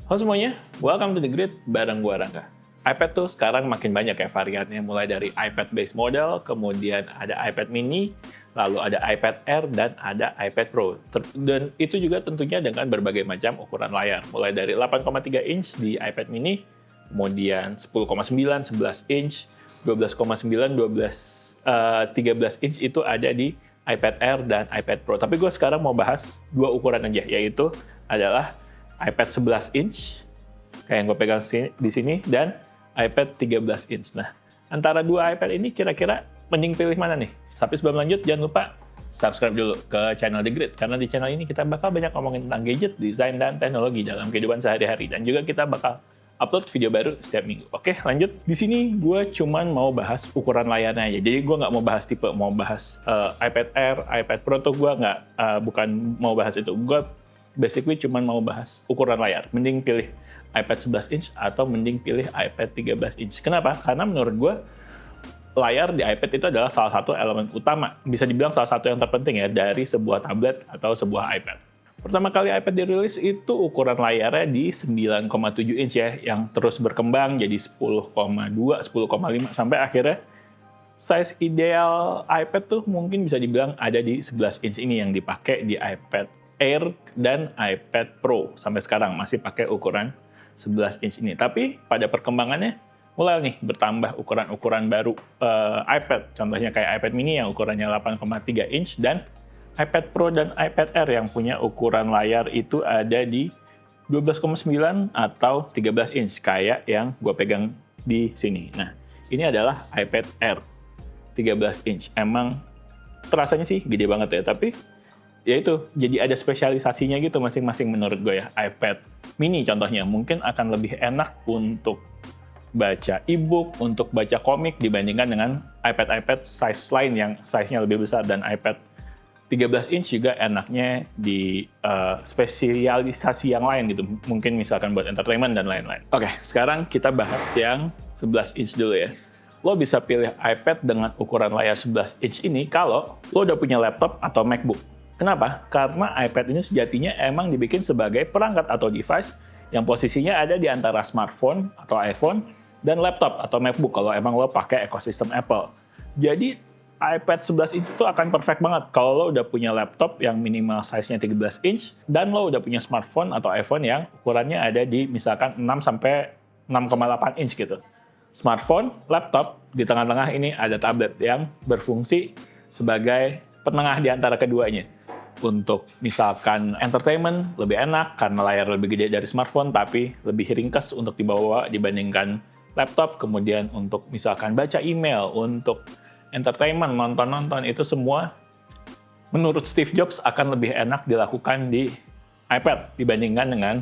Halo semuanya, welcome to The Grid bareng gua Rangga. iPad tuh sekarang makin banyak ya variannya, mulai dari iPad base model, kemudian ada iPad mini, lalu ada iPad Air, dan ada iPad Pro. Dan itu juga tentunya dengan berbagai macam ukuran layar, mulai dari 8,3 inch di iPad mini, kemudian 10,9, 11 inch, 12,9, 13 inch itu ada di iPad Air dan iPad Pro. Tapi gue sekarang mau bahas dua ukuran aja, yaitu adalah iPad 11 inch, kayak yang gue pegang di sini, dan iPad 13 inch. Nah, antara dua iPad ini kira-kira mending pilih mana nih? Tapi sebelum lanjut, jangan lupa subscribe dulu ke channel The Grid, karena di channel ini kita bakal banyak ngomongin tentang gadget, desain, dan teknologi dalam kehidupan sehari-hari. Dan juga kita bakal upload video baru setiap minggu. Oke, lanjut. Di sini gue cuman mau bahas ukuran layarnya aja. Jadi gue nggak mau bahas tipe, mau bahas iPad Air, iPad Pro tuh gue bukan mau bahas itu. Gue basically cuman mau bahas ukuran layar. Mending pilih iPad 11 inch atau mending pilih iPad 13 inch. Kenapa? Karena menurut gue layar di iPad itu adalah salah satu elemen utama. Bisa dibilang salah satu yang terpenting ya dari sebuah tablet atau sebuah iPad. Pertama kali iPad dirilis itu ukuran layarnya di 9,7 inch ya, yang terus berkembang jadi 10,2, 10,5 sampai akhirnya size ideal iPad tuh mungkin bisa dibilang ada di 11 inch ini yang dipakai di iPad Air dan iPad Pro. Sampai sekarang masih pakai ukuran 11 inch ini. Tapi pada perkembangannya mulai nih bertambah ukuran-ukuran baru iPad. Contohnya kayak iPad mini yang ukurannya 8,3 inch dan iPad Pro dan iPad Air yang punya ukuran layar itu ada di 12,9 atau 13 inch kayak yang gue pegang di sini. Nah, ini adalah iPad Air 13 inch. Emang terasanya sih gede banget ya, tapi ya itu, jadi ada spesialisasinya gitu masing-masing menurut gue ya. iPad mini contohnya mungkin akan lebih enak untuk baca e-book, untuk baca komik dibandingkan dengan iPad-iPad size lain yang size-nya lebih besar, dan iPad 13 inch juga enaknya di spesialisasi yang lain gitu. Mungkin misalkan buat entertainment dan lain-lain. Oke, sekarang kita bahas yang 11 inch dulu ya. Lo bisa pilih iPad dengan ukuran layar 11 inch ini kalau lo udah punya laptop atau MacBook. Kenapa? Karena iPad ini sejatinya emang dibikin sebagai perangkat atau device yang posisinya ada di antara smartphone atau iPhone dan laptop atau MacBook kalau emang lo pakai ekosistem Apple. Jadi iPad 11 inch itu akan perfect banget kalau lo udah punya laptop yang minimal size-nya 13 inch dan lo udah punya smartphone atau iPhone yang ukurannya ada di misalkan 6 sampai 6,8 inch gitu. Smartphone, laptop, di tengah-tengah ini ada tablet yang berfungsi sebagai penengah di antara keduanya. Untuk misalkan entertainment lebih enak karena layar lebih gede dari smartphone tapi lebih ringkas untuk dibawa dibandingkan laptop. Kemudian untuk misalkan baca email, untuk entertainment, nonton-nonton, itu semua menurut Steve Jobs akan lebih enak dilakukan di iPad dibandingkan dengan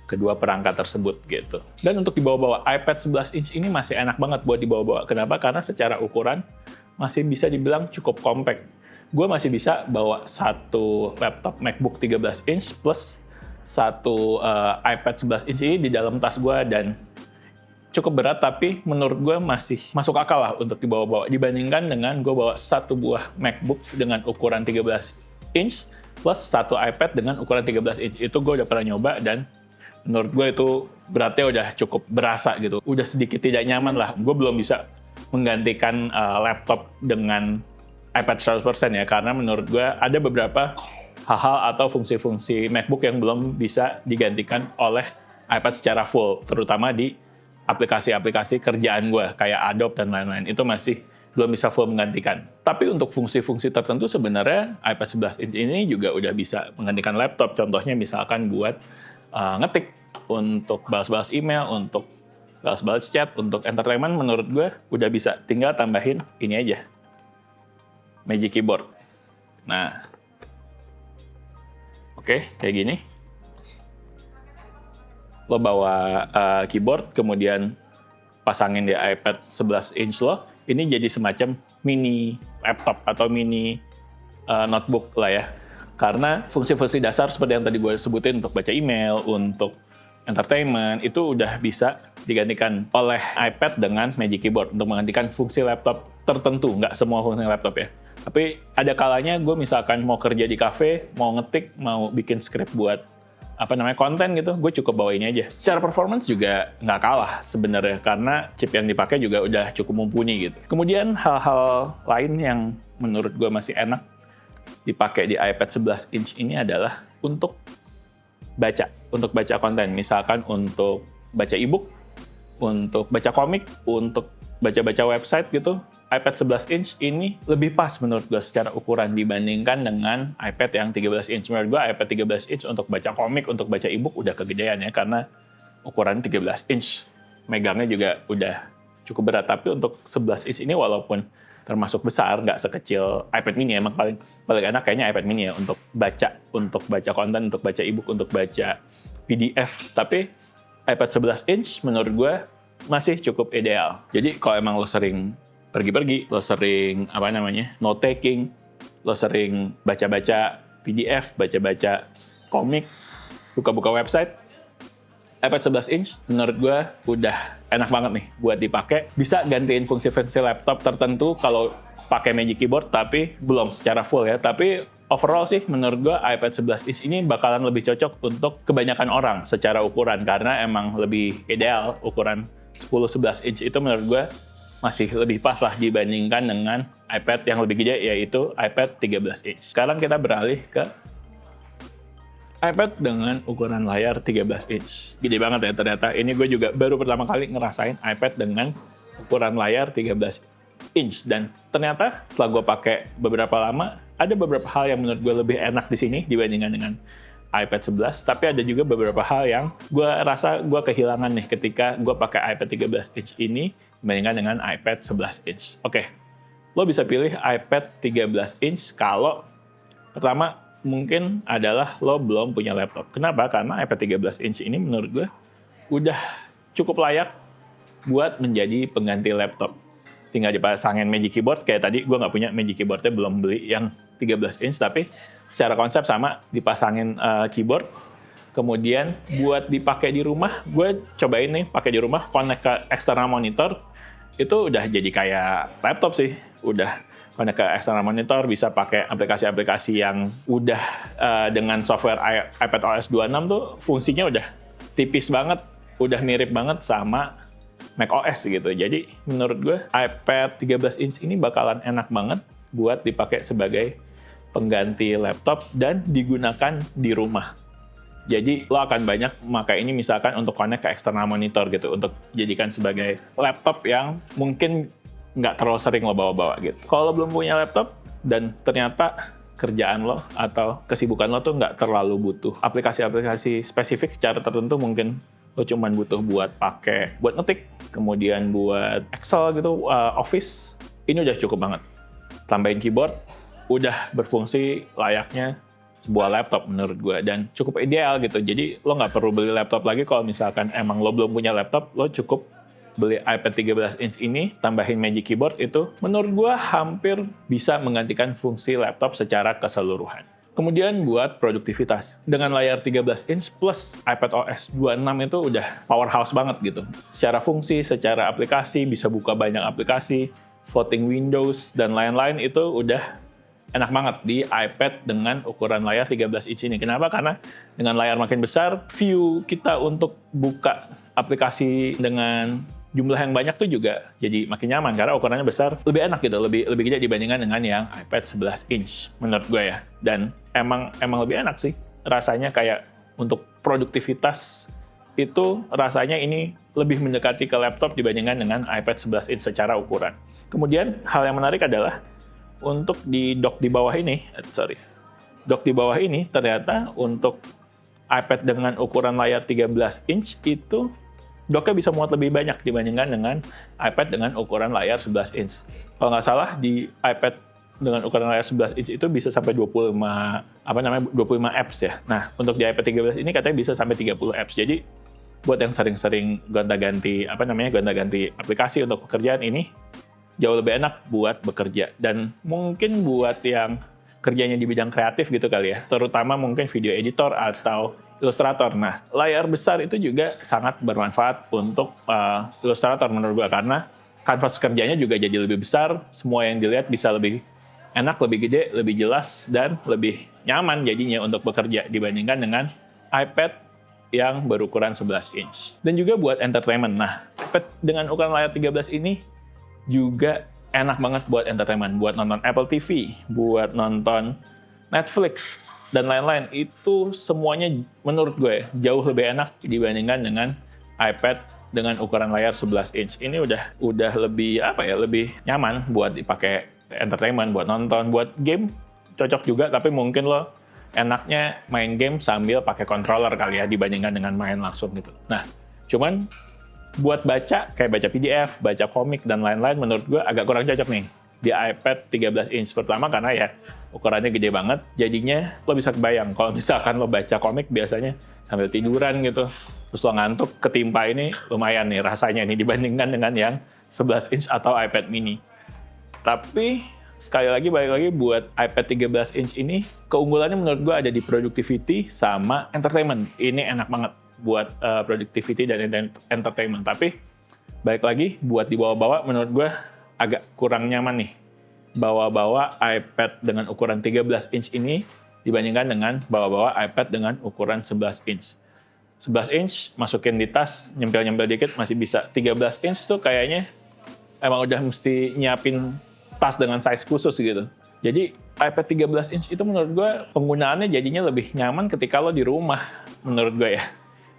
kedua perangkat tersebut gitu. Dan untuk dibawa-bawa, iPad 11 inch ini masih enak banget buat dibawa-bawa. Kenapa? Karena secara ukuran masih bisa dibilang cukup compact. Gue masih bisa bawa satu laptop MacBook 13 inch plus satu iPad 11 inch ini di dalam tas gue, dan cukup berat tapi menurut gue masih masuk akal lah untuk dibawa-bawa dibandingkan dengan gue bawa satu buah MacBook dengan ukuran 13 inch plus satu iPad dengan ukuran 13 inch. Itu gue udah pernah nyoba dan menurut gue itu beratnya udah cukup berasa gitu. Udah sedikit tidak nyaman lah. Gue belum bisa menggantikan laptop dengan iPad 100% ya, karena menurut gue ada beberapa hal-hal atau fungsi-fungsi MacBook yang belum bisa digantikan oleh iPad secara full, terutama di aplikasi-aplikasi kerjaan gue kayak Adobe dan lain-lain. Itu masih belum bisa full menggantikan. Tapi untuk fungsi-fungsi tertentu sebenarnya iPad 11 inch ini juga udah bisa menggantikan laptop. Contohnya misalkan buat ngetik, untuk balas-balas email, untuk balas-balas chat, untuk entertainment, menurut gue udah bisa. Tinggal tambahin ini aja, Magic Keyboard. Nah, oke, kayak gini. Lo bawa keyboard, kemudian pasangin di iPad 11 inch lo. Ini jadi semacam mini laptop atau mini notebook lah ya. Karena fungsi-fungsi dasar seperti yang tadi gue sebutin untuk baca email, untuk entertainment, itu udah bisa digantikan oleh iPad dengan Magic Keyboard untuk menggantikan fungsi laptop tertentu. Nggak semua fungsi laptop ya. Tapi ada kalanya gue misalkan mau kerja di kafe, mau ngetik, mau bikin script buat konten gitu, gue cukup bawa ini aja. Secara performance juga nggak kalah sebenarnya, karena chip yang dipakai juga udah cukup mumpuni gitu. Kemudian hal-hal lain yang menurut gue masih enak dipakai di iPad 11 inch ini adalah untuk baca konten. Misalkan untuk baca ebook, untuk baca komik, untuk baca-baca website gitu, iPad 11 inch ini lebih pas menurut gue secara ukuran dibandingkan dengan iPad yang 13 inch. Menurut gue iPad 13 inch untuk baca komik, untuk baca ebook udah kegedean ya, karena ukuran 13 inch. Megangnya juga udah cukup berat, tapi untuk 11 inch ini walaupun termasuk besar, nggak sekecil iPad mini, emang paling enak kayaknya iPad mini ya untuk baca konten, untuk baca ebook, untuk baca PDF. Tapi iPad 11 inch menurut gue masih cukup ideal. Jadi kalau emang lo sering pergi-pergi, lo sering note taking, lo sering baca-baca PDF, baca-baca komik, buka-buka website, iPad 11 inch menurut gue udah enak banget nih buat dipakai. Bisa gantiin fungsi-fungsi laptop tertentu kalau pakai Magic Keyboard, tapi belum secara full ya. Tapi overall sih menurut gue iPad 11 inch ini bakalan lebih cocok untuk kebanyakan orang secara ukuran, karena emang lebih ideal. Ukuran 10-11 inch itu menurut gue masih lebih pas lah dibandingkan dengan iPad yang lebih gede, yaitu iPad 13 inch. Sekarang kita beralih ke iPad dengan ukuran layar 13 inch. Gede banget ya ternyata. Ini gue juga baru pertama kali ngerasain iPad dengan ukuran layar 13 inch. Dan ternyata setelah gue pakai beberapa lama, ada beberapa hal yang menurut gue lebih enak di sini dibandingkan dengan iPad 11. Tapi ada juga beberapa hal yang gue rasa gue kehilangan nih ketika gue pakai iPad 13 inch ini dibandingkan dengan iPad 11 inch. Oke, lo bisa pilih iPad 13 inch kalau pertama mungkin adalah lo belum punya laptop. Kenapa? Karena iPad 13 inch ini menurut gue udah cukup layak buat menjadi pengganti laptop. Tinggal dipasangin Magic Keyboard, kayak tadi gue nggak punya Magic Keyboard-nya, belum beli yang 13 inch, tapi secara konsep sama, dipasangin keyboard. Kemudian buat dipakai di rumah, gue cobain nih pakai di rumah, connect ke external monitor, itu udah jadi kayak laptop sih. Udah connect ke external monitor, bisa pakai aplikasi-aplikasi yang udah dengan software iPad OS 26 tuh fungsinya udah tipis banget, udah mirip banget sama macOS gitu. Jadi menurut gue iPad 13 inch ini bakalan enak banget buat dipakai sebagai pengganti laptop dan digunakan di rumah. Jadi lo akan banyak memakai ini misalkan untuk connect ke external monitor gitu, untuk jadikan sebagai laptop yang mungkin nggak terlalu sering lo bawa-bawa gitu. Kalau lo belum punya laptop dan ternyata kerjaan lo atau kesibukan lo tuh nggak terlalu butuh aplikasi-aplikasi spesifik secara tertentu, mungkin lo cuman butuh buat ngetik, kemudian buat Excel gitu, Office, ini udah cukup banget. Tambahin keyboard, udah berfungsi layaknya sebuah laptop menurut gue, dan cukup ideal gitu. Jadi lo nggak perlu beli laptop lagi kalau misalkan emang lo belum punya laptop. Lo cukup beli iPad 13 inch ini, tambahin Magic Keyboard, itu menurut gue hampir bisa menggantikan fungsi laptop secara keseluruhan. Kemudian buat produktivitas, dengan layar 13 inch plus iPad OS 26 itu udah powerhouse banget gitu. Secara fungsi, secara aplikasi, bisa buka banyak aplikasi, voting Windows, dan lain-lain, itu udah enak banget di iPad dengan ukuran layar 13 inch ini. Kenapa? Karena dengan layar makin besar, view kita untuk buka aplikasi dengan jumlah yang banyak tuh juga jadi makin nyaman, karena ukurannya besar, lebih enak gitu, lebih gede dibandingkan dengan yang iPad 11 inch menurut gue ya. Dan emang lebih enak sih rasanya, kayak untuk produktivitas itu rasanya ini lebih mendekati ke laptop dibandingkan dengan iPad 11 inch secara ukuran. Kemudian hal yang menarik adalah untuk di dock di bawah ini, ternyata untuk iPad dengan ukuran layar 13 inch itu docknya bisa muat lebih banyak dibandingkan dengan iPad dengan ukuran layar 11 inch. Kalau nggak salah di iPad dengan ukuran layar 11 inch itu bisa sampai 25 apps ya. Nah, untuk di iPad 13 ini katanya bisa sampai 30 apps. Jadi buat yang sering-sering gonta-ganti aplikasi untuk pekerjaan, ini jauh lebih enak buat bekerja. Dan mungkin buat yang kerjanya di bidang kreatif gitu kali ya, terutama mungkin video editor atau ilustrator. Nah, layar besar itu juga sangat bermanfaat untuk ilustrator menurut gue, karena kanvas kerjanya juga jadi lebih besar, semua yang dilihat bisa lebih enak, lebih gede, lebih jelas, dan lebih nyaman jadinya untuk bekerja dibandingkan dengan iPad yang berukuran 11 inch. Dan juga buat entertainment. Nah, iPad dengan ukuran layar 13 ini juga enak banget buat entertainment, buat nonton Apple TV, buat nonton Netflix, dan lain-lain. Itu semuanya menurut gue jauh lebih enak dibandingkan dengan iPad dengan ukuran layar 11 inch. Ini udah lebih lebih nyaman buat dipakai entertainment, buat nonton, buat game cocok juga, tapi mungkin lo enaknya main game sambil pakai controller kali ya dibandingkan dengan main langsung gitu. Nah, cuman buat baca kayak baca PDF, baca komik dan lain-lain menurut gue agak kurang cocok nih di iPad 13 inch. Pertama karena ya ukurannya gede banget, jadinya lo bisa kebayang kalau misalkan lo baca komik biasanya sambil tiduran gitu, terus lo ngantuk, ketimpa ini lumayan nih rasanya nih dibandingkan dengan yang 11 inch atau iPad mini. Tapi sekali lagi balik lagi buat iPad 13 inch ini, keunggulannya menurut gue ada di productivity sama entertainment. Ini enak banget buat productivity dan entertainment. Tapi balik lagi buat dibawa-bawa menurut gue agak kurang nyaman nih bawa-bawa iPad dengan ukuran 13 inch ini dibandingkan dengan bawa-bawa iPad dengan ukuran 11 inch. 11 inch masukin di tas, nyempil-nyempil dikit masih bisa. 13 inch tuh kayaknya emang udah mesti nyiapin tas dengan size khusus gitu. Jadi iPad 13 inch itu menurut gue penggunaannya jadinya lebih nyaman ketika lo di rumah menurut gue ya.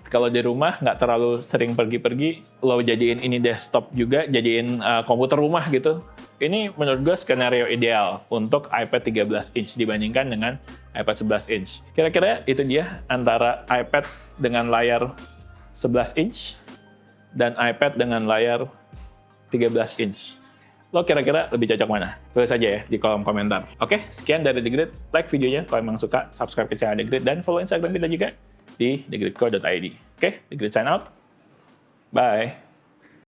Kalau di rumah nggak terlalu sering pergi-pergi, lo jadiin ini desktop juga, jadiin komputer rumah gitu. Ini menurut gue skenario ideal untuk iPad 13 inch dibandingkan dengan iPad 11 inch. Kira-kira itu dia antara iPad dengan layar 11 inch dan iPad dengan layar 13 inch. Lo kira-kira lebih cocok mana? Tulis aja ya di kolom komentar. Oke, sekian dari The Grid. Like videonya kalau memang suka, subscribe ke channel The Grid, dan follow Instagram kita juga di thegridco.id. Oke, The Grid sign out. Bye.